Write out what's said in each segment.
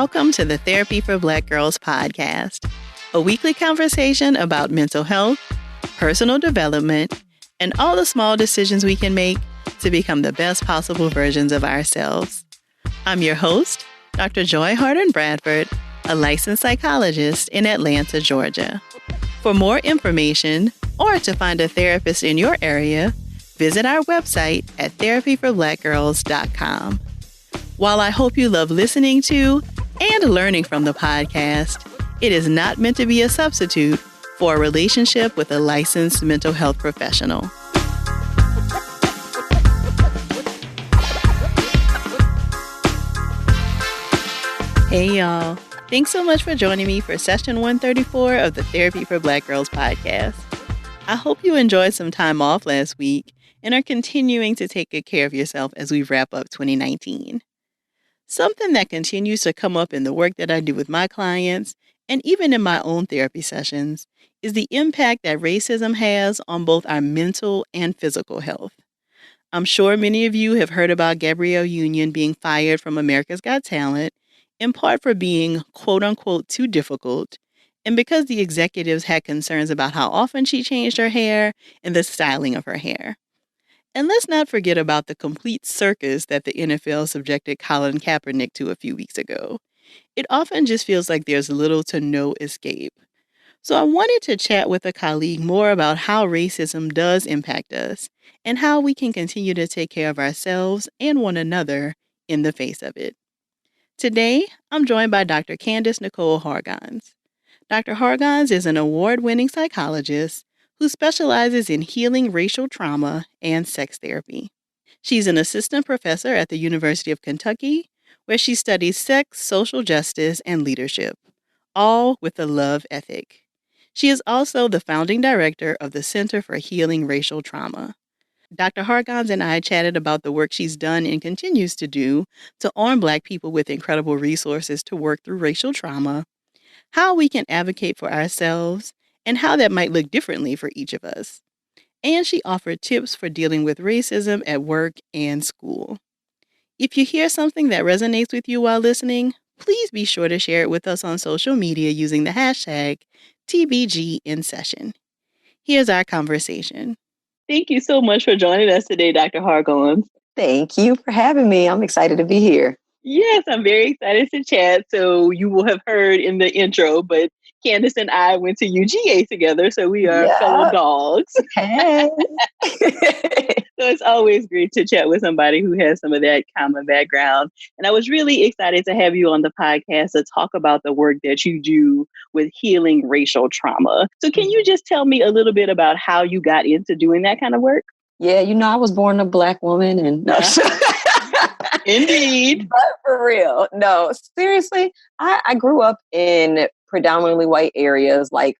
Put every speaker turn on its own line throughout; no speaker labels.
Welcome to the Therapy for Black Girls podcast, a weekly conversation about mental health, personal development, and all the small decisions we can make to become the best possible versions of ourselves. I'm your host, Dr. Joy Harden Bradford, a licensed psychologist in Atlanta, Georgia. For more information or to find a therapist in your area, visit our website at therapyforblackgirls.com. While I hope you love listening to and learning from the podcast, it is not meant to be a substitute for a relationship with a licensed mental health professional. Hey y'all, thanks so much for joining me for session 134 of the Therapy for Black Girls podcast. I hope you enjoyed some time off last week and are continuing to take good care of yourself as we wrap up 2019. Something that continues to come up in the work that I do with my clients and even in my own therapy sessions is the impact that racism has on both our mental and physical health. I'm sure many of you have heard about Gabrielle Union being fired from America's Got Talent, in part for being quote-unquote too difficult, and because the executives had concerns about how often she changed her hair and the styling of her hair. And let's not forget about the complete circus that the NFL subjected Colin Kaepernick to a few weeks ago. It often just feels like there's little to no escape. So I wanted to chat with a colleague more about how racism does impact us and how we can continue to take care of ourselves and one another in the face of it. Today, I'm joined by Dr. Candace Nicole Hargons. Dr. Hargons is an award-winning psychologist who specializes in healing racial trauma and sex therapy. She's an assistant professor at the University of Kentucky, where she studies sex, social justice, and leadership, all with a love ethic. She is also the founding director of the Center for Healing Racial Trauma. Dr. Hargons and I chatted about the work she's done and continues to do to arm Black people with incredible resources to work through racial trauma, how we can advocate for ourselves, and how that might look differently for each of us. And she offered tips for dealing with racism at work and school. If you hear something that resonates with you while listening, please be sure to share it with us on social media using the hashtag TBGInSession. Here's our conversation. Thank you so much for joining us today, Dr. Hargons.
Thank you for having me. I'm excited to be here.
Yes, I'm very excited to chat. So you will have heard in the intro, but Candace and I went to UGA together, so we are fellow dogs.
Hey.
So it's always great to chat with somebody who has some of that common background. And I was really excited to have you on the podcast to talk about the work that you do with healing racial trauma. So can you just tell me a little bit about how you got into doing that kind of work?
Yeah, I was born a Black woman and no.
Indeed.
But for real, no, seriously, I grew up in predominantly white areas, like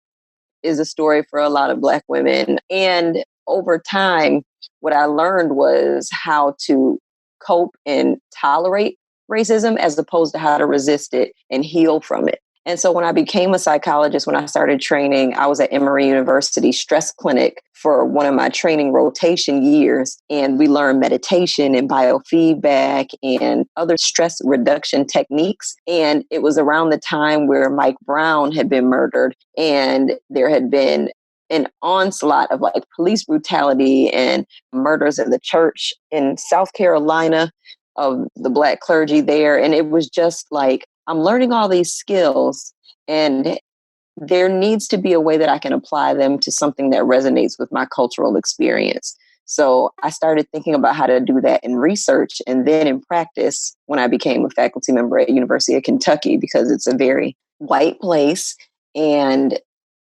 is a story for a lot of Black women. And over time, what I learned was how to cope and tolerate racism as opposed to how to resist it and heal from it. And so when I became a psychologist, when I started training, I was at Emory University stress clinic for one of my training rotation years. And we learned meditation and biofeedback and other stress reduction techniques. And it was around the time where Mike Brown had been murdered and there had been an onslaught of like police brutality and murders in the church in South Carolina of the Black clergy there. And it was just like, I'm learning all these skills and there needs to be a way that I can apply them to something that resonates with my cultural experience. So I started thinking about how to do that in research and then in practice when I became a faculty member at University of Kentucky, because it's a very white place. And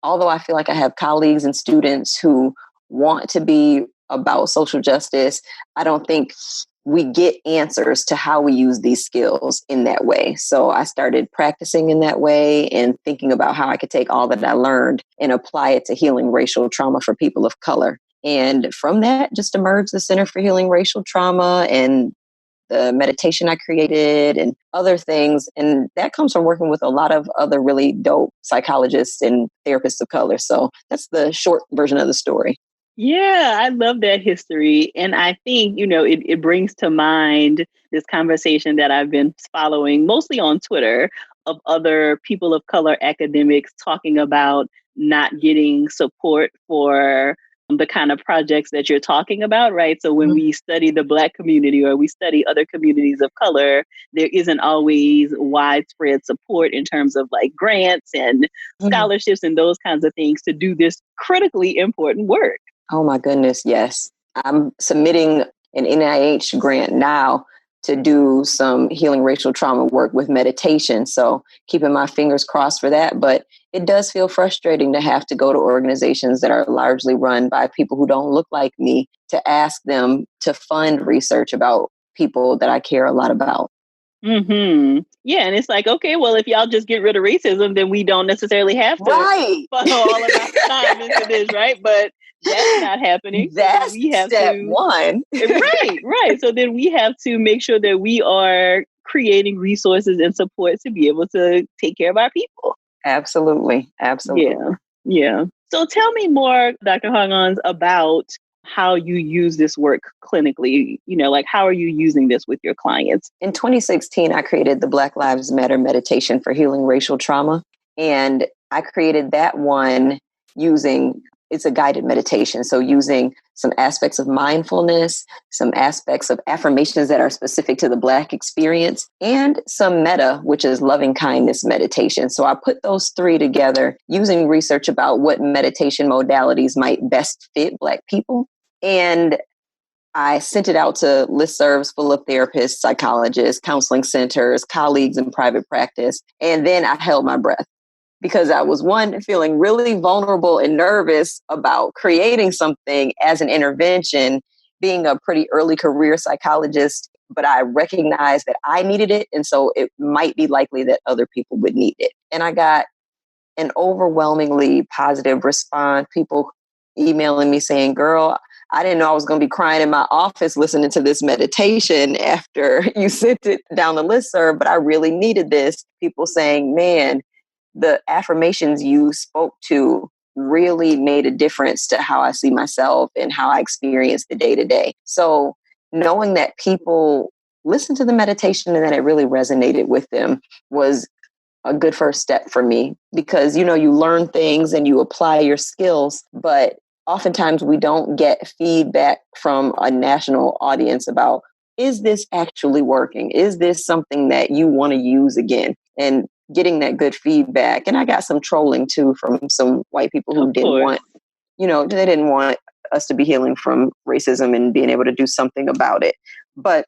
although I feel like I have colleagues and students who want to be about social justice, I don't think we get answers to how we use these skills in that way. So I started practicing in that way and thinking about how I could take all that I learned and apply it to healing racial trauma for people of color. And from that just emerged the Center for Healing Racial Trauma and the meditation I created and other things. And that comes from working with a lot of other really dope psychologists and therapists of color. So that's the short version of the story.
Yeah, I love that history. And I think, it brings to mind this conversation that I've been following mostly on Twitter of other people of color academics talking about not getting support for the kind of projects that you're talking about, right? So when
Mhm.
we study the Black community or we study other communities of color, there isn't always widespread support in terms of like grants and
Mhm.
scholarships and those kinds of things to do this critically important work.
Oh my goodness, yes. I'm submitting an NIH grant now to do some healing racial trauma work with meditation. So keeping my fingers crossed for that. But it does feel frustrating to have to go to organizations that are largely run by people who don't look like me to ask them to fund research about people that I care a lot about.
Yeah, and it's like, okay, well, if y'all just get rid of racism, then we don't necessarily have to
Right.
funnel all of our time into this, right? But that's not happening. So then
That's
we have
step
to,
one.
right. So then we have to make sure that we are creating resources and support to be able to take care of our people.
Absolutely.
Yeah.
Absolutely.
Yeah. So tell me more, Dr. Hargons, about how you use this work clinically. Like how are you using this with your clients?
In 2016, I created the Black Lives Matter meditation for healing racial trauma. And I created that one using, it's a guided meditation. So using some aspects of mindfulness, some aspects of affirmations that are specific to the Black experience, and some metta, which is loving kindness meditation. So I put those three together using research about what meditation modalities might best fit Black people. And I sent it out to listservs full of therapists, psychologists, counseling centers, colleagues in private practice. And then I held my breath because I was feeling really vulnerable and nervous about creating something as an intervention, being a pretty early career psychologist, but I recognized that I needed it. And so it might be likely that other people would need it. And I got an overwhelmingly positive response. People emailing me saying, girl, I didn't know I was going to be crying in my office listening to this meditation after you sent it down the listserv, but I really needed this. People saying, man, the affirmations you spoke to really made a difference to how I see myself and how I experience the day to day. So knowing that people listened to the meditation and that it really resonated with them was a good first step for me because, you learn things and you apply your skills, but oftentimes we don't get feedback from a national audience about, is this actually working? Is this something that you want to use again? And getting that good feedback. And I got some trolling too from some white people who
Of
didn't
course.
want, they didn't want us to be healing from racism and being able to do something about it. But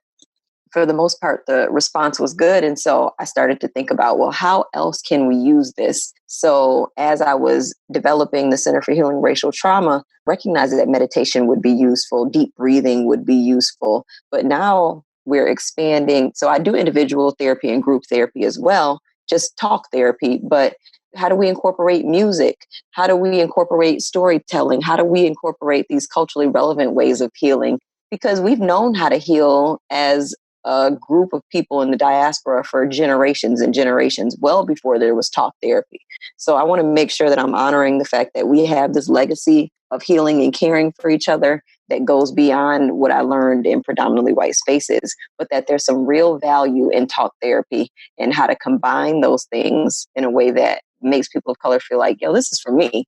for the most part, the response was good. And so I started to think about, well, how else can we use this? So as I was developing the Center for Healing Racial Trauma, recognizing that meditation would be useful, deep breathing would be useful. But now we're expanding. So I do individual therapy and group therapy as well, just talk therapy. But how do we incorporate music? How do we incorporate storytelling? How do we incorporate these culturally relevant ways of healing? Because we've known how to heal as a group of people in the diaspora for generations and generations, well before there was talk therapy. So I want to make sure that I'm honoring the fact that we have this legacy of healing and caring for each other that goes beyond what I learned in predominantly white spaces, but that there's some real value in talk therapy and how to combine those things in a way that makes people of color feel like, yo, this is for me.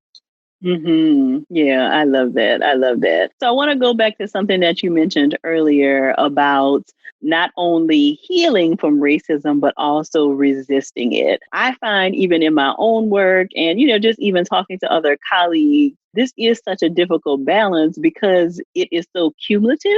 Yeah, I love that. I love that. So I want to go back to something that you mentioned earlier about not only healing from racism, but also resisting it. I find even in my own work and, just even talking to other colleagues, this is such a difficult balance because it is so cumulative.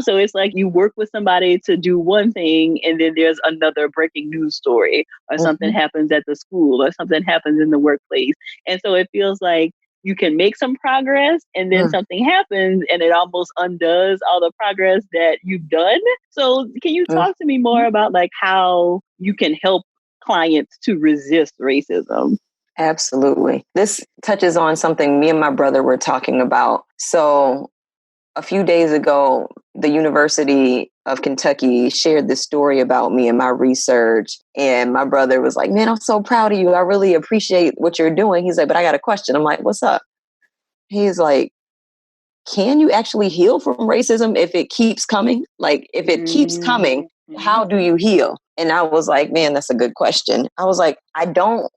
So it's like you work with somebody to do one thing, and then there's another breaking news story, or something happens at the school, or something happens in the workplace. And so it feels like you can make some progress and then something happens and it almost undoes all the progress that you've done. So can you talk to me more about like how you can help clients to resist racism?
Absolutely. This touches on something me and my brother were talking about. So a few days ago, the University of Kentucky shared this story about me and my research. And my brother was like, man, I'm so proud of you. I really appreciate what you're doing. He's like, but I got a question. I'm like, what's up? He's like, can you actually heal from racism if it keeps coming? Like, if it keeps coming, how do you heal? And I was like, man, that's a good question. I was like, I don't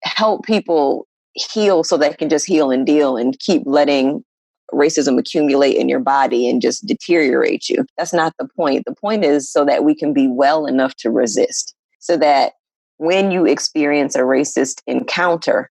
help people heal so they can just heal and deal and keep letting racism accumulate in your body and just deteriorate you. That's not the point. The point is so that we can be well enough to resist, so that when you experience a racist encounter,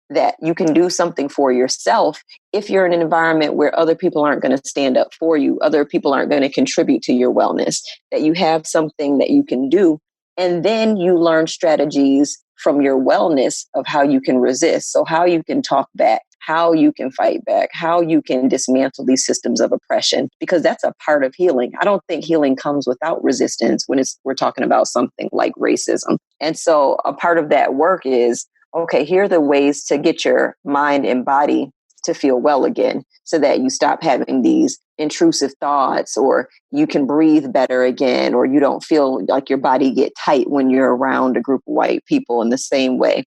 that you can do something for yourself if you're in an environment where other people aren't going to stand up for you, other people aren't going to contribute to your wellness, that you have something that you can do. And then you learn strategies from your wellness of how you can resist. So how you can talk back, how you can fight back, how you can dismantle these systems of oppression, because that's a part of healing. I don't think healing comes without resistance when we're talking about something like racism. And so a part of that work is, okay, here are the ways to get your mind and body to feel well again, so that you stop having these intrusive thoughts, or you can breathe better again, or you don't feel like your body get tight when you're around a group of white people in the same way.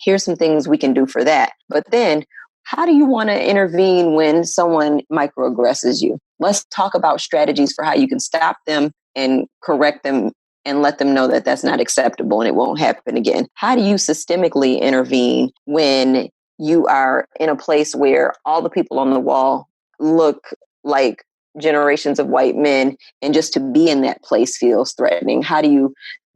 Here's some things we can do for that. But then, how do you want to intervene when someone microaggresses you? Let's talk about strategies for how you can stop them and correct them and let them know that that's not acceptable and it won't happen again. How do you systemically intervene when you are in a place where all the people on the wall look like generations of white men, and just to be in that place feels threatening? How do you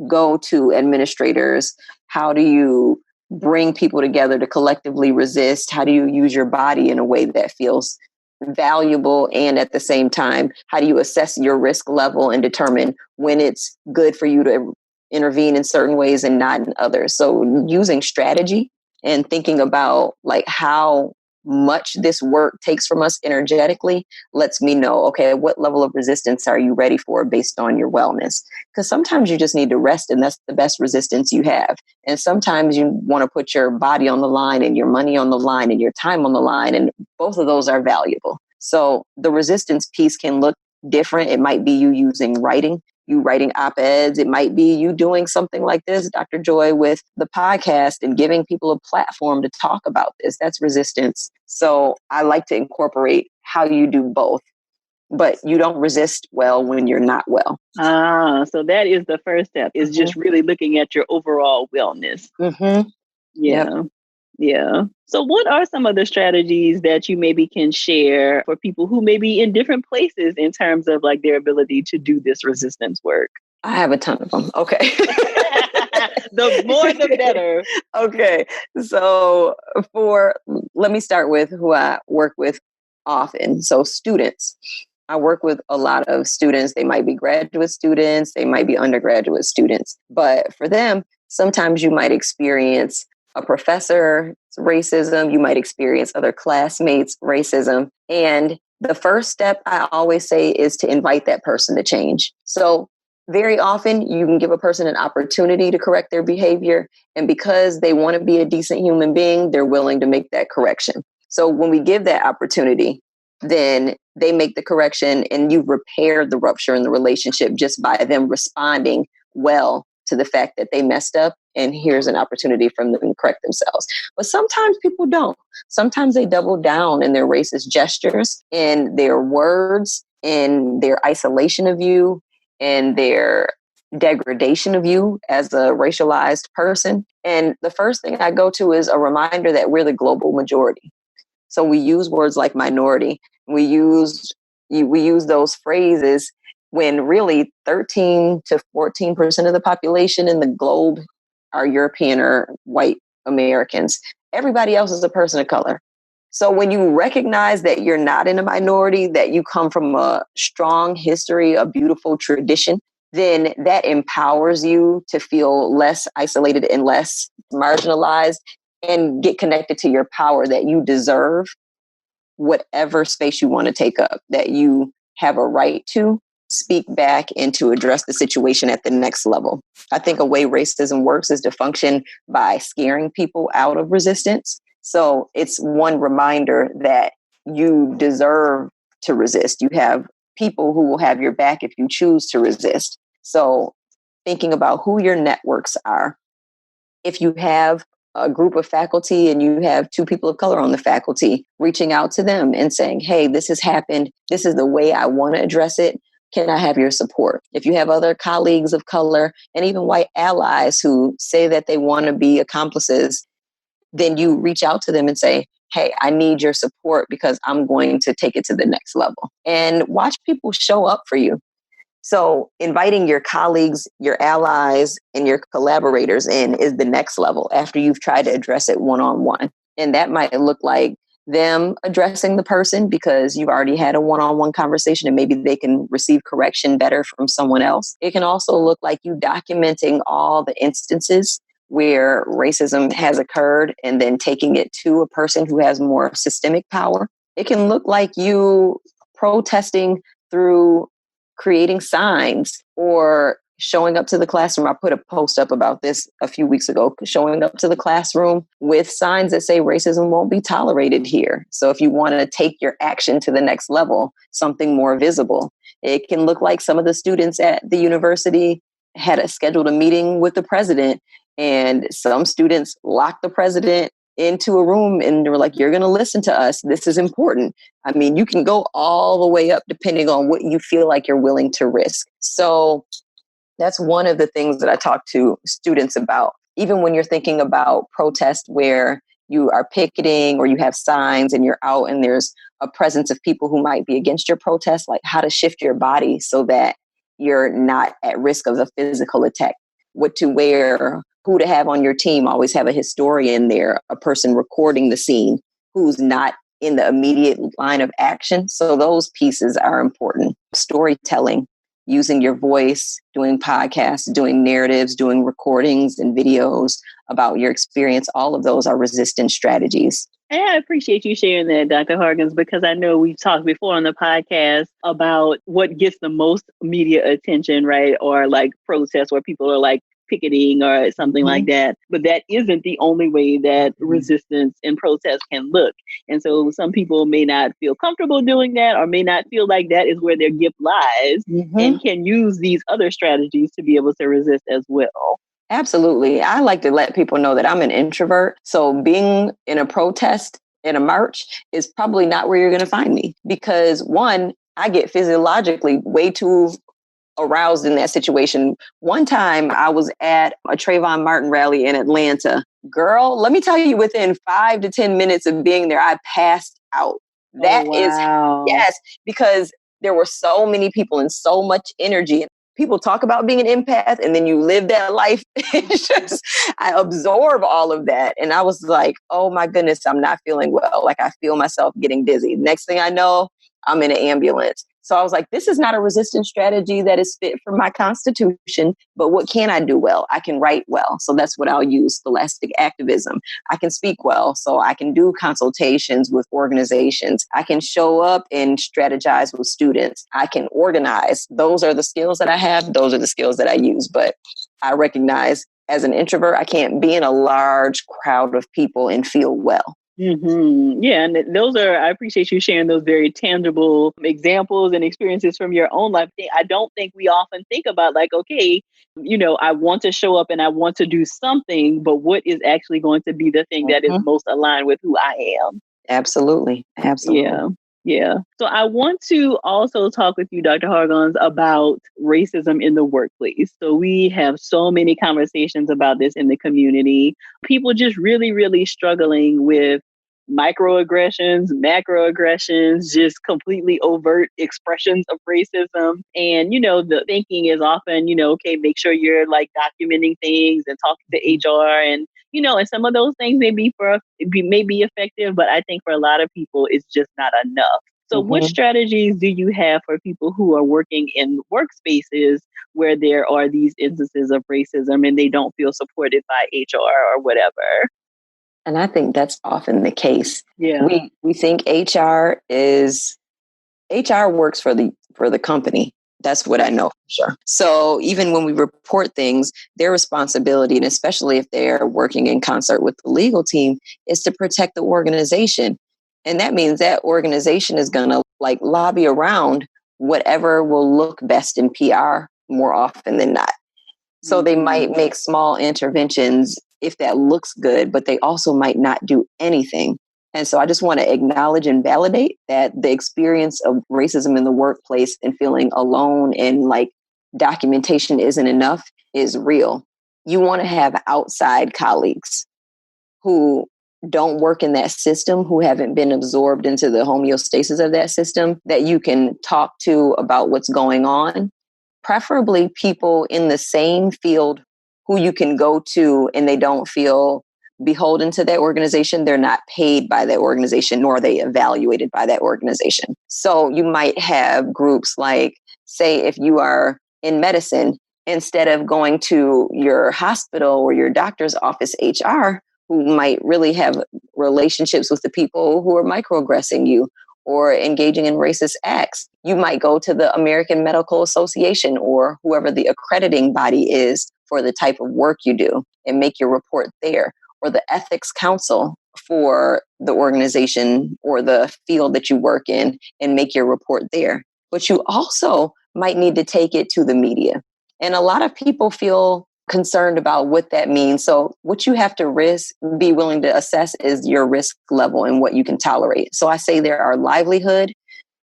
go to administrators? How do you bring people together to collectively resist? How do you use your body in a way that feels valuable? And at the same time, how do you assess your risk level and determine when it's good for you to intervene in certain ways and not in others? So using strategy and thinking about like how much this work takes from us energetically lets me know, okay, what level of resistance are you ready for based on your wellness? Because sometimes you just need to rest, and that's the best resistance you have. And sometimes you want to put your body on the line and your money on the line and your time on the line, and both of those are valuable. So the resistance piece can look different. It might be you using writing, you writing op-eds. It might be you doing something like this, Dr. Joy, with the podcast and giving people a platform to talk about this. That's resistance. So I like to incorporate how you do both, but you don't resist well when you're not well.
So that is the first step, is just really looking at your overall wellness. Yeah. Yep. Yeah. So what are some of the strategies that you maybe can share for people who may be in different places in terms of like their ability to do this resistance work?
I have a ton of them. Okay.
The more, the better.
Okay. So let me start with who I work with often. So students. I work with a lot of students. They might be graduate students. They might be undergraduate students. But for them, sometimes you might experience a professor's racism. You might experience other classmates' racism. And the first step I always say is to invite that person to change. So very often you can give a person an opportunity to correct their behavior. And because they want to be a decent human being, they're willing to make that correction. So when we give that opportunity, then they make the correction, and you repair the rupture in the relationship just by them responding well to the fact that they messed up, and here's an opportunity for them to correct themselves. But sometimes people don't. Sometimes they double down in their racist gestures, in their words, in their isolation of you, and their degradation of you as a racialized person. And the first thing I go to is a reminder that we're the global majority. So we use words like minority. We use those phrases when really 13 to 14% of the population in the globe are European or white Americans. Everybody else is a person of color. So when you recognize that you're not in a minority, that you come from a strong history, a beautiful tradition, then that empowers you to feel less isolated and less marginalized, and get connected to your power, that you deserve whatever space you want to take up, that you have a right to speak back and to address the situation at the next level. I think a way racism works is to function by scaring people out of resistance. So it's one reminder that you deserve to resist. You have people who will have your back if you choose to resist. So thinking about who your networks are. If you have a group of faculty and you have 2 people of color on the faculty, reaching out to them and saying, hey, this has happened. This is the way I want to address it. Can I have your support? If you have other colleagues of color and even white allies who say that they want to be accomplices, then you reach out to them and say, hey, I need your support because I'm going to take it to the next level. And watch people show up for you. So inviting your colleagues, your allies, and your collaborators in is the next level after you've tried to address it one-on-one. And that might look like them addressing the person because you've already had a one-on-one conversation and maybe they can receive correction better from someone else. It can also look like you documenting all the instances where racism has occurred and then taking it to a person who has more systemic power. It can look like you protesting through creating signs or showing up to the classroom. I put a post up about this a few weeks ago, showing up to the classroom with signs that say racism won't be tolerated here. So if you want to take your action to the next level, something more visible, it can look like some of the students at the university had scheduled a meeting with the president and some students locked the president into a room and they were like, you're going to listen to us. This is important. I mean, you can go all the way up depending on what you feel like you're willing to risk. So that's one of the things that I talk to students about. Even when you're thinking about protest where you are picketing or you have signs and you're out and there's a presence of people who might be against your protest, like how to shift your body so that you're not at risk of a physical attack, what to wear, who to have on your team. Always have a historian there, a person recording the scene who's not in the immediate line of action. So those pieces are important. Storytelling, using your voice, doing podcasts, doing narratives, doing recordings and videos about your experience. All of those are resistance strategies.
And I appreciate you sharing that, Dr. Hargons, because I know we've talked before on the podcast about what gets the most media attention, right? Or like protests where people are like picketing or something like that. But that isn't the only way that resistance and protest can look. And so some people may not feel comfortable doing that or may not feel like that is where their gift lies and can use these other strategies to be able to resist as well.
Absolutely. I like to let people know that I'm an introvert. So being in a protest, in a march is probably not where you're going to find me because one, I get physiologically way too aroused in that situation. One time I was at a Trayvon Martin rally in Atlanta. Girl, let me tell you, within 5 to 10 minutes of being there, I passed out. That is, yes, because there were so many people and so much energy. People talk about being an empath and then you live that life. It's just, I absorb all of that. And I was like, oh my goodness, I'm not feeling well. Like I feel myself getting dizzy. Next thing I know, I'm in an ambulance. So I was like, this is not a resistance strategy that is fit for my constitution, but what can I do well? I can write well. So that's what I'll use, scholastic activism. I can speak well, so I can do consultations with organizations. I can show up and strategize with students. I can organize. Those are the skills that I have. Those are the skills that I use. But I recognize as an introvert, I can't be in a large crowd of people and feel well.
Yeah, and those are, I appreciate you sharing those very tangible examples and experiences from your own life. I don't think we often think about like, okay, I want to show up and I want to do something, but what is actually going to be the thing that is most aligned with who I am?
Absolutely.
Yeah. So I want to also talk with you, Dr. Hargons, about racism in the workplace. So we have so many conversations about this in the community. People just really, really struggling with microaggressions, macroaggressions, just completely overt expressions of racism. And, the thinking is often, okay, make sure you're like documenting things and talking to HR and and some of those things may be effective, but I think for a lot of people, it's just not enough. So what strategies do you have for people who are working in workspaces where there are these instances of racism and they don't feel supported by HR or whatever?
And I think that's often the case.
Yeah.
We think HR works for the company. That's what I know for sure. So even when we report things, their responsibility, and especially if they're working in concert with the legal team, is to protect the organization. And that means that organization is going to like lobby around whatever will look best in PR more often than not. So they might make small interventions if that looks good, but they also might not do anything. And so I just want to acknowledge and validate that the experience of racism in the workplace and feeling alone and like documentation isn't enough is real. You want to have outside colleagues who don't work in that system, who haven't been absorbed into the homeostasis of that system, that you can talk to about what's going on. Preferably people in the same field who you can go to and they don't feel beholden to that organization. They're not paid by that organization, nor are they evaluated by that organization. So you might have groups like, say, if you are in medicine, instead of going to your hospital or your doctor's office HR, who might really have relationships with the people who are microaggressing you or engaging in racist acts, you might go to the American Medical Association or whoever the accrediting body is for the type of work you do and make your report there, or the ethics council for the organization or the field that you work in and make your report there. But you also might need to take it to the media. And a lot of people feel concerned about what that means. So what you have to be willing to assess is your risk level and what you can tolerate. So I say there are livelihood,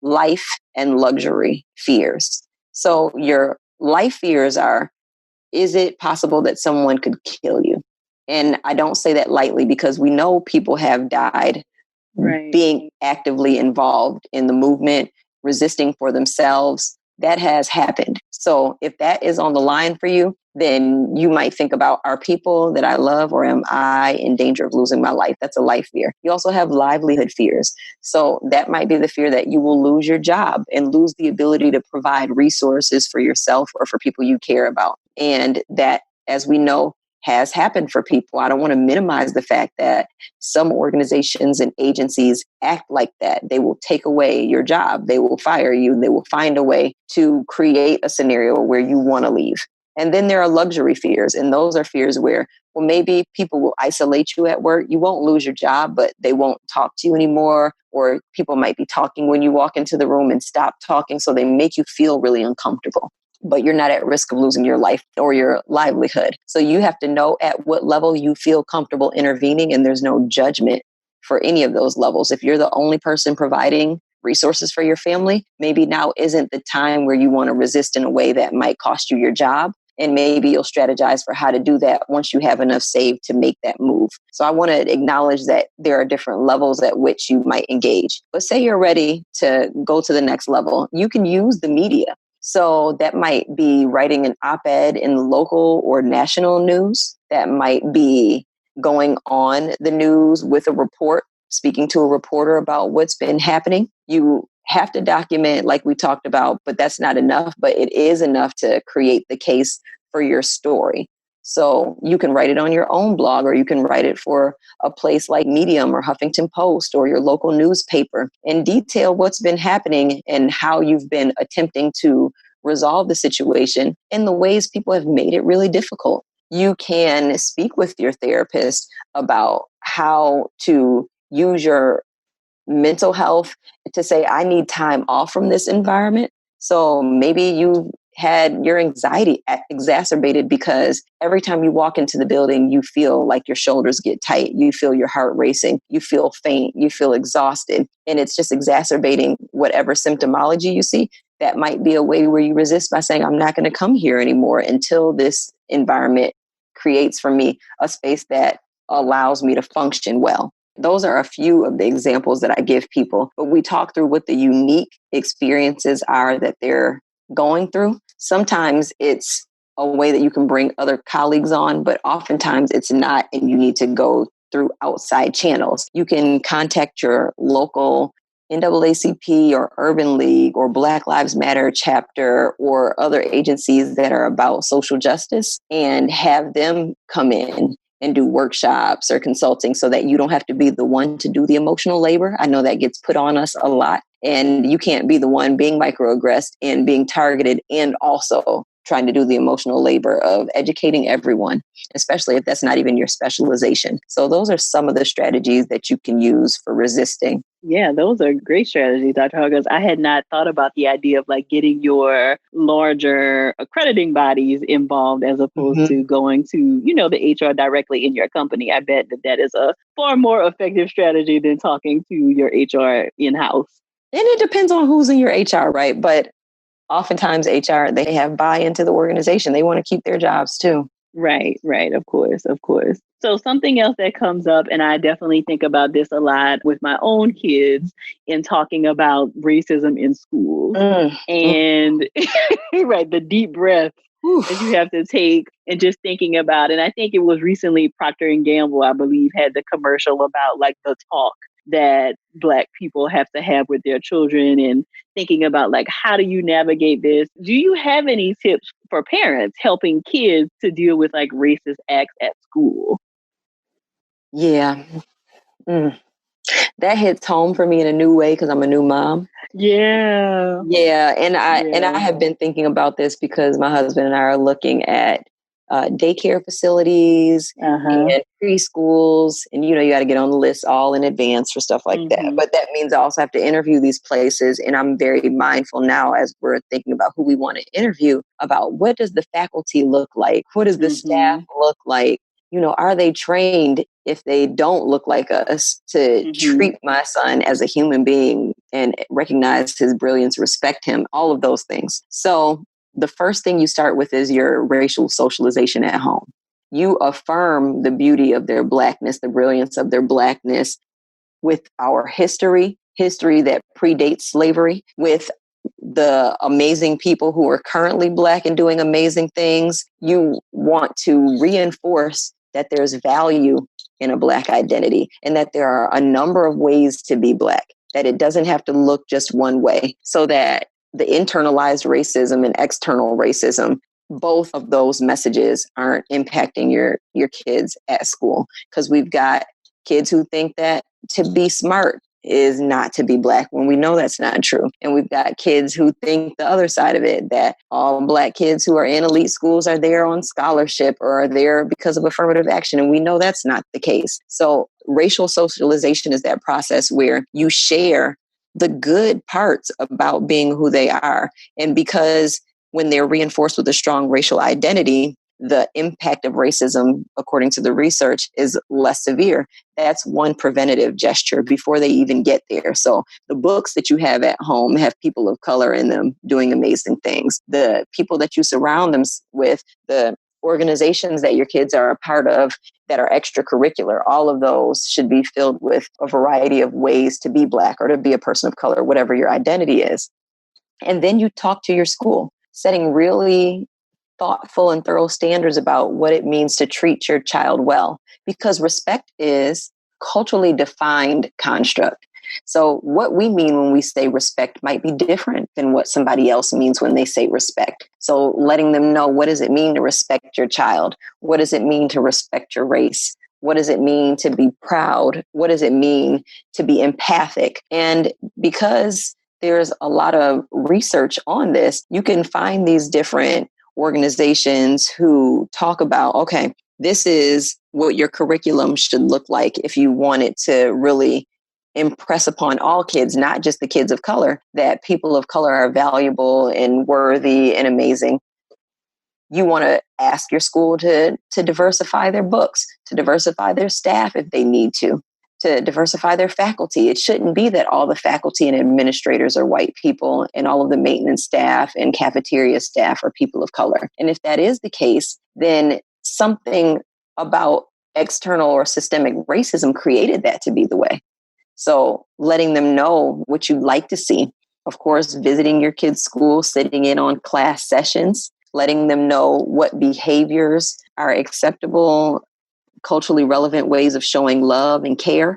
life, and luxury fears. So your life fears are, is it possible that someone could kill you? And I don't say that lightly because we know people have died being actively involved in the movement, resisting for themselves. That has happened. So if that is on the line for you, then you might think about, are people that I love or am I in danger of losing my life? That's a life fear. You also have livelihood fears. So that might be the fear that you will lose your job and lose the ability to provide resources for yourself or for people you care about. And that, as we know, has happened for people. I don't want to minimize the fact that some organizations and agencies act like that. They will take away your job. They will fire you. They will find a way to create a scenario where you want to leave. And then there are luxury fears. And those are fears where, well, maybe people will isolate you at work. You won't lose your job, but they won't talk to you anymore. Or people might be talking when you walk into the room and stop talking. So they make you feel really uncomfortable, but you're not at risk of losing your life or your livelihood. So you have to know at what level you feel comfortable intervening, and there's no judgment for any of those levels. If you're the only person providing resources for your family, maybe now isn't the time where you want to resist in a way that might cost you your job. And maybe you'll strategize for how to do that once you have enough saved to make that move. So I want to acknowledge that there are different levels at which you might engage. But say you're ready to go to the next level, you can use the media. So that might be writing an op-ed in the local or national news. That might be going on the news with a report, speaking to a reporter about what's been happening. You have to document, like we talked about, but that's not enough. But it is enough to create the case for your story. So you can write it on your own blog, or you can write it for a place like Medium or Huffington Post or your local newspaper and detail what's been happening and how you've been attempting to resolve the situation in the ways people have made it really difficult. You can speak with your therapist about how to use your mental health to say, I need time off from this environment. So maybe you had your anxiety exacerbated because every time you walk into the building, you feel like your shoulders get tight. You feel your heart racing. You feel faint. You feel exhausted. And it's just exacerbating whatever symptomology you see. That might be a way where you resist by saying, I'm not going to come here anymore until this environment creates for me a space that allows me to function well. Those are a few of the examples that I give people, but we talk through what the unique experiences are that they're going through. Sometimes it's a way that you can bring other colleagues on, but oftentimes it's not, and you need to go through outside channels. You can contact your local NAACP or Urban League or Black Lives Matter chapter or other agencies that are about social justice and have them come in and do workshops or consulting so that you don't have to be the one to do the emotional labor. I know that gets put on us a lot, and you can't be the one being microaggressed and being targeted and also trying to do the emotional labor of educating everyone, especially if that's not even your specialization. So those are some of the strategies that you can use for resisting.
Yeah, those are great strategies, Dr. Hargons. I had not thought about the idea of like getting your larger accrediting bodies involved as opposed to going to, the HR directly in your company. I bet that is a far more effective strategy than talking to your HR in-house.
And it depends on who's in your HR, right? But oftentimes HR, they have buy-in to the organization. They want to keep their jobs too.
Right. Of course. So something else that comes up, and I definitely think about this a lot with my own kids in talking about racism in schools. And right, the deep breath that you have to take and just thinking about. And I think it was recently Procter and Gamble, I believe, had the commercial about like the talk that Black people have to have with their children and thinking about like, how do you navigate this? Do you have any tips for parents helping kids to deal with like racist acts at school?
Yeah. That hits home for me in a new way because I'm a new mom.
Yeah.
And I have been thinking about this because my husband and I are looking at daycare facilities and preschools, and you got to get on the list all in advance for stuff like that. But that means I also have to interview these places, and I'm very mindful now as we're thinking about who we want to interview about what does the faculty look like, what does the staff look like. Are they trained if they don't look like us to treat my son as a human being and recognize his brilliance, respect him, all of those things. So the first thing you start with is your racial socialization at home. You affirm the beauty of their Blackness, the brilliance of their Blackness with our history that predates slavery, with the amazing people who are currently Black and doing amazing things. You want to reinforce that there's value in a Black identity and that there are a number of ways to be Black, that it doesn't have to look just one way, so that the internalized racism and external racism, both of those messages aren't impacting your kids at school. Because we've got kids who think that to be smart is not to be Black, when we know that's not true. And we've got kids who think the other side of it, that all Black kids who are in elite schools are there on scholarship or are there because of affirmative action. And we know that's not the case. So racial socialization is that process where you share the good parts about being who they are. And because when they're reinforced with a strong racial identity, the impact of racism, according to the research, is less severe. That's one preventative gesture before they even get there. So the books that you have at home have people of color in them doing amazing things. The people that you surround them with, the organizations that your kids are a part of that are extracurricular, all of those should be filled with a variety of ways to be Black or to be a person of color, whatever your identity is. And then you talk to your school, setting really thoughtful and thorough standards about what it means to treat your child well, because respect is culturally defined construct. So what we mean when we say respect might be different than what somebody else means when they say respect. So letting them know, what does it mean to respect your child? What does it mean to respect your race? What does it mean to be proud? What does it mean to be empathic? And because there's a lot of research on this, you can find these different organizations who talk about, okay, this is what your curriculum should look like if you want it to really impress upon all kids, not just the kids of color, that people of color are valuable and worthy and amazing. You want to ask your school to diversify their books, to diversify their staff if they need to diversify their faculty. It shouldn't be that all the faculty and administrators are white people and all of the maintenance staff and cafeteria staff are people of color. And if that is the case, then something about external or systemic racism created that to be the way. So letting them know what you'd like to see. Of course, visiting your kids' school, sitting in on class sessions, letting them know what behaviors are acceptable, culturally relevant ways of showing love and care.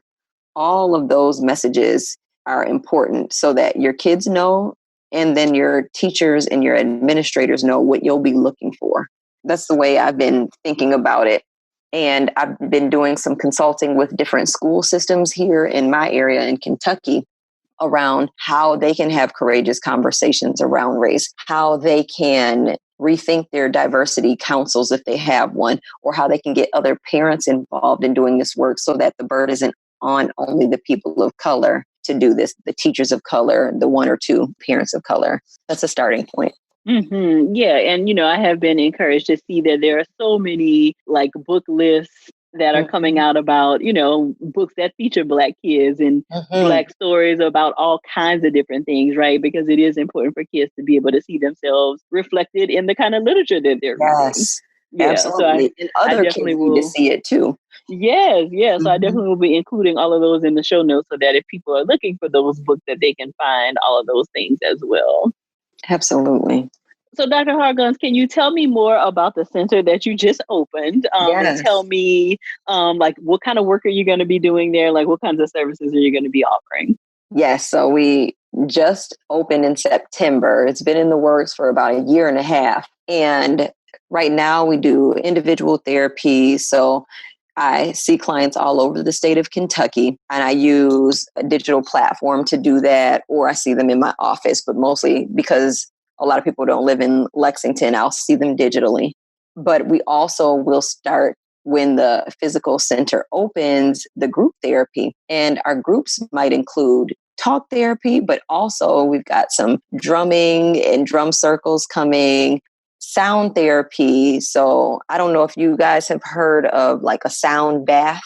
All of those messages are important so that your kids know, and then your teachers and your administrators know what you'll be looking for. That's the way I've been thinking about it. And I've been doing some consulting with different school systems here in my area in Kentucky around how they can have courageous conversations around race, how they can rethink their diversity councils if they have one, or how they can get other parents involved in doing this work so that the burden isn't on only the people of color to do this, the teachers of color, the one or two parents of color. That's a starting point.
Mm-hmm. Yeah. And, I have been encouraged to see that there are so many like book lists that are coming out about, books that feature Black kids and Black stories about all kinds of different things, right? Because it is important for kids to be able to see themselves reflected in the kind of literature that they're reading. Yeah,
absolutely.
So
and other kids need to see it too.
Yes. So I definitely will be including all of those in the show notes so that if people are looking for those books, that they can find all of those things as well.
Absolutely.
So, Dr. Hargons, can you tell me more about the center that you just opened? And tell me, like, what kind of work are you going to be doing there? Like, what kinds of services are you going to be offering?
Yes. So we just opened in September. It's been in the works for about a year and a half. And right now we do individual therapy. So I see clients all over the state of Kentucky, and I use a digital platform to do that, or I see them in my office, but mostly because a lot of people don't live in Lexington, I'll see them digitally. But we also will start, when the physical center opens, the group therapy. And our groups might include talk therapy, but also we've got some drumming and drum circles coming, sound therapy. So I don't know if you guys have heard of like a sound bath,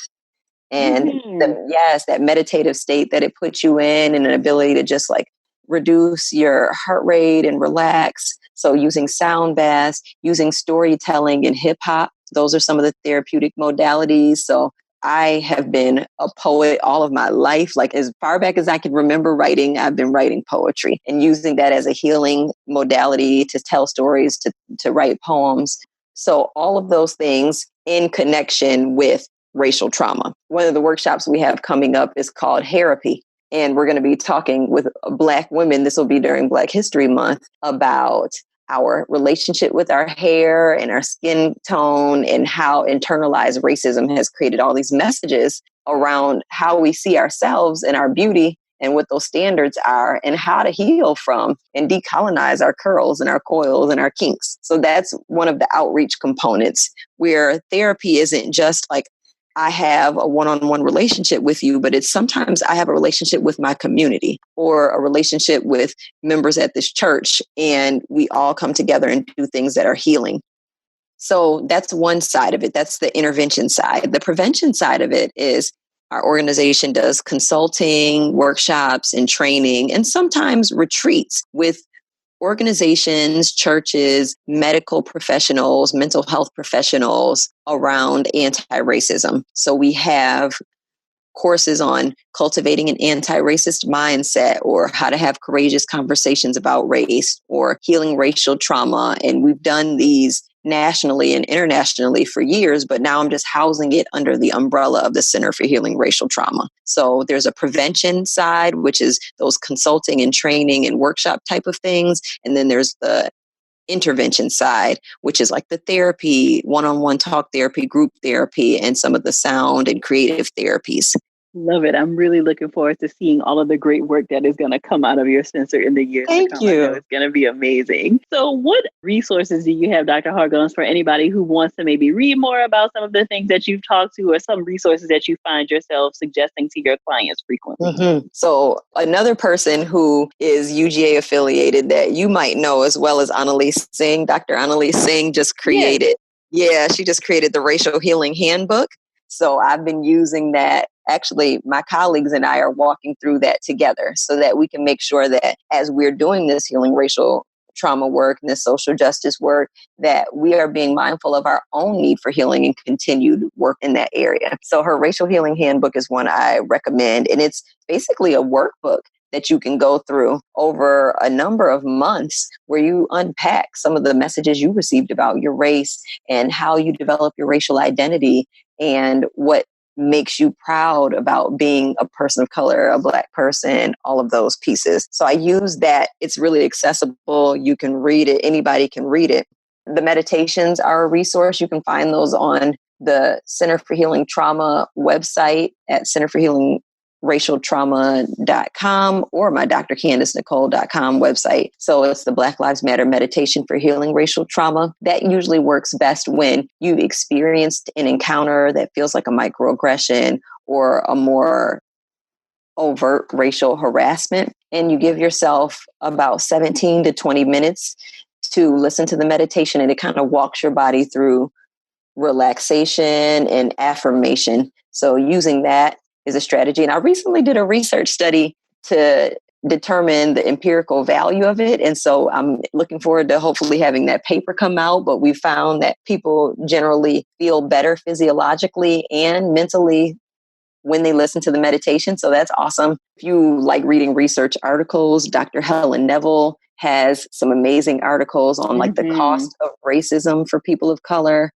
and that meditative state that it puts you in, and an ability to just like reduce your heart rate and relax. So using sound baths, using storytelling and hip hop, those are some of the therapeutic modalities. So I have been a poet all of my life. Like as far back as I can remember writing, I've been writing poetry and using that as a healing modality to tell stories, to write poems. So all of those things in connection with racial trauma. One of the workshops we have coming up is called Therapy. And we're going to be talking with Black women. This will be during Black History Month, about our relationship with our hair and our skin tone, and how internalized racism has created all these messages around how we see ourselves and our beauty and what those standards are, and how to heal from and decolonize our curls and our coils and our kinks. So that's one of the outreach components, where therapy isn't just like, I have a one-on-one relationship with you, but it's sometimes I have a relationship with my community or a relationship with members at this church, and we all come together and do things that are healing. So that's one side of it. That's the intervention side. The prevention side of it is our organization does consulting, workshops, and training, and sometimes retreats with organizations, churches, medical professionals, mental health professionals around anti-racism. So we have courses on cultivating an anti-racist mindset, or how to have courageous conversations about race, or healing racial trauma. And we've done these nationally and internationally for years, but now I'm just housing it under the umbrella of the Center for Healing Racial Trauma. So there's a prevention side, which is those consulting and training and workshop type of things. And then there's the intervention side, which is like the therapy, one-on-one talk therapy, group therapy, and some of the sound and creative therapies.
Love it. I'm really looking forward to seeing all of the great work that is going to come out of your center in the years to come. I know it's going to be amazing. So what resources do you have, Dr. Hargons, for anybody who wants to maybe read more about some of the things that you've talked to, or some resources that you find yourself suggesting to your clients frequently?
So another person who is UGA affiliated that you might know as well as Annalise Singh, Dr. Annalise Singh just created, she just created the Racial Healing Handbook. So I've been using that. Actually, my colleagues and I are walking through that together so that we can make sure that as we're doing this healing racial trauma work and this social justice work, that we are being mindful of our own need for healing and continued work in that area. So her Racial Healing Handbook is one I recommend. And it's basically a workbook that you can go through over a number of months, where you unpack some of the messages you received about your race and how you develop your racial identity, and what makes you proud about being a person of color, a Black person, all of those pieces. So I use that. It's really accessible. You can read it. Anybody can read it. The meditations are a resource. You can find those on the Center for Healing Trauma website at centerforhealingracialtrauma.com, or my drcandicenicole.com website. So it's the Black Lives Matter meditation for healing racial trauma. That usually works best when you've experienced an encounter that feels like a microaggression, or a more overt racial harassment. And you give yourself about 17 to 20 minutes to listen to the meditation, and it kind of walks your body through relaxation and affirmation. So using that is a strategy. And I recently did a research study to determine the empirical value of it. And so I'm looking forward to hopefully having that paper come out. But we found that people generally feel better physiologically and mentally when they listen to the meditation. So that's awesome. If you like reading research articles, Dr. Helen Neville has some amazing articles on like the cost of racism for people of color.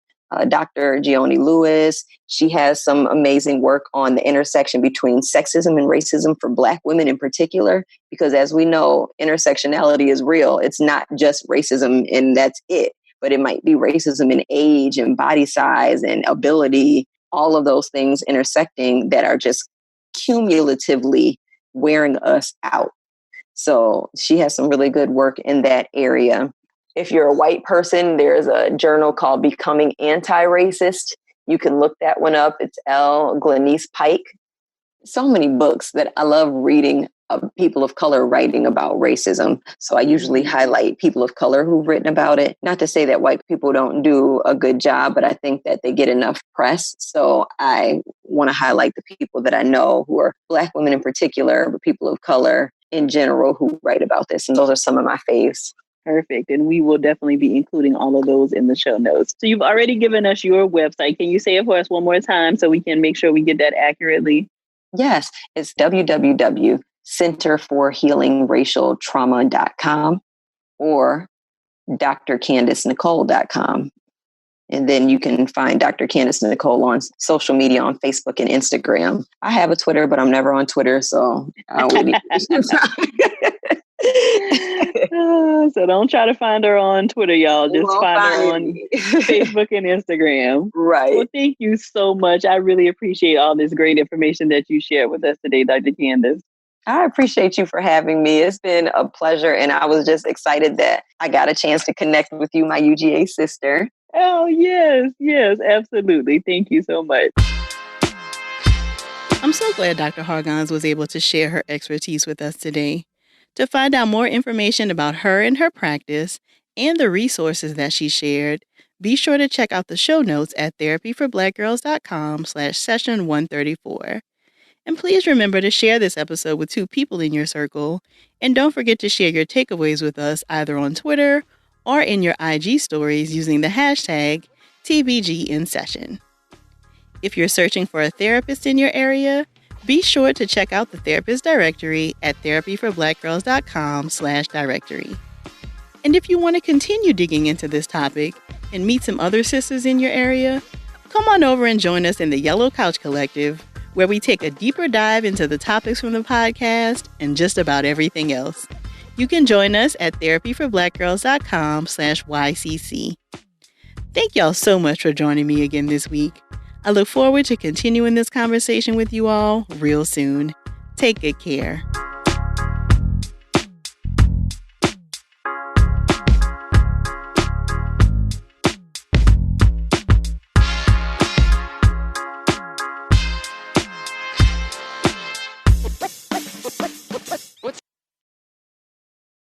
Dr. Jioni Lewis, she has some amazing work on the intersection between sexism and racism for Black women in particular, because as we know, intersectionality is real. It's not just racism and that's it, but it might be racism in age and body size and ability, all of those things intersecting that are just cumulatively wearing us out. So she has some really good work in that area. If you're a white person, there's a journal called Becoming Anti-Racist. You can look that one up. It's L. Glenise Pike. So many books that I love reading of people of color writing about racism. So I usually highlight people of color who've written about it. Not to say that white people don't do a good job, but I think that they get enough press. So I want to highlight the people that I know who are Black women in particular, but people of color in general who write about this. And those are some of my faves.
Perfect. And we will definitely be including all of those in the show notes. So you've already given us your website. Can you say it for us one more time so we can make sure we get that accurately?
Yes, it's www.centerforhealingracialtrauma.com or drcandicenicole.com. And then you can find Dr. Candice Nicole on social media on Facebook and Instagram. I have a Twitter, but I'm never on Twitter, so I don't really
So don't try to find her on Twitter, y'all. Just find her on Facebook and Instagram.
Right.
Well, thank you so much. I really appreciate all this great information that you shared with us today, Dr. Candice.
I appreciate you for having me. It's been a pleasure. And I was just excited that I got a chance to connect with you, my UGA sister.
Oh, yes, absolutely. Thank you so much. I'm so glad Dr. Hargons was able to share her expertise with us today. To find out more information about her and her practice and the resources that she shared, be sure to check out the show notes at therapyforblackgirls.com/session134. And please remember to share this episode with 2 people in your circle. And don't forget to share your takeaways with us either on Twitter or in your IG stories using the hashtag TBGInSession. If you're searching for a therapist in your area, be sure to check out the therapist directory at therapyforblackgirls.com/directory. And if you want to continue digging into this topic and meet some other sisters in your area, come on over and join us in the Yellow Couch Collective, where we take a deeper dive into the topics from the podcast and just about everything else. You can join us at therapyforblackgirls.com/YCC. Thank y'all so much for joining me again this week. I look forward to continuing this conversation with you all real soon. Take good care.